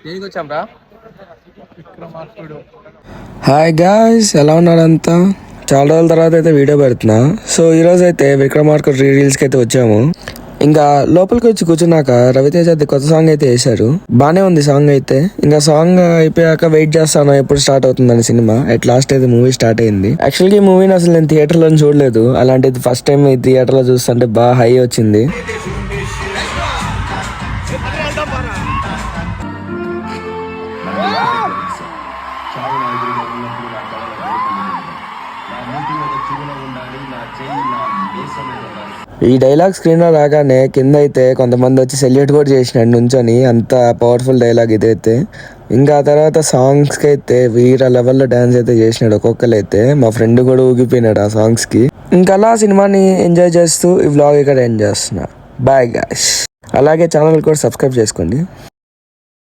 దేనికి వచ్చాం రా? హాయ్ గాయ్స్, ఎలా ఉన్నారంతా? చాలా రోజుల తర్వాత అయితే వీడియో పెడుతున్నా. సో ఈరోజు అయితే విక్రమార్క రీల్స్కి అయితే వచ్చాము. ఇంకా లోపలికి వచ్చి కూర్చున్నాక రవితేజ కొత్త సాంగ్ అయితే వేశారు. బానే ఉంది సాంగ్ అయితే. ఇంకా సాంగ్ అయిపోయాక వెయిట్ చేస్తాను ఎప్పుడు స్టార్ట్ అవుతుందని సినిమా. అట్ లాస్ట్ అయితే మూవీ స్టార్ట్ అయింది. యాక్చువల్గా ఈ మూవీని అసలు నేను థియేటర్లో చూడలేదు. అలాంటిది ఫస్ట్ టైం ఈ థియేటర్లో చూస్తుంటే బాగా హై వచ్చింది. ఈ డైలాగ్ స్క్రీన్ లో రాగానే కింద అయితే కొంతమంది వచ్చి సెల్యూట్ కూడా చేసినాడు నుంచొని. అంత పవర్ఫుల్ డైలాగ్ ఇదైతే. ఇంకా తర్వాత సాంగ్స్ కి అయితే వీర లెవెల్లో డాన్స్ అయితే చేసినాడు ఒక్కొక్కరు అయితే. మా ఫ్రెండ్ కూడా ఊగిపోయినాడు ఆ సాంగ్స్ కి. ఇంకా అలా సినిమాని ఎంజాయ్ చేస్తూ ఈ వ్లాగ్ ఇక్కడ ఎండ్ చేస్తున్నా. Bye guys. అలాగే ఛానల్ కూడా సబ్స్క్రైబ్ చేసుకోండి.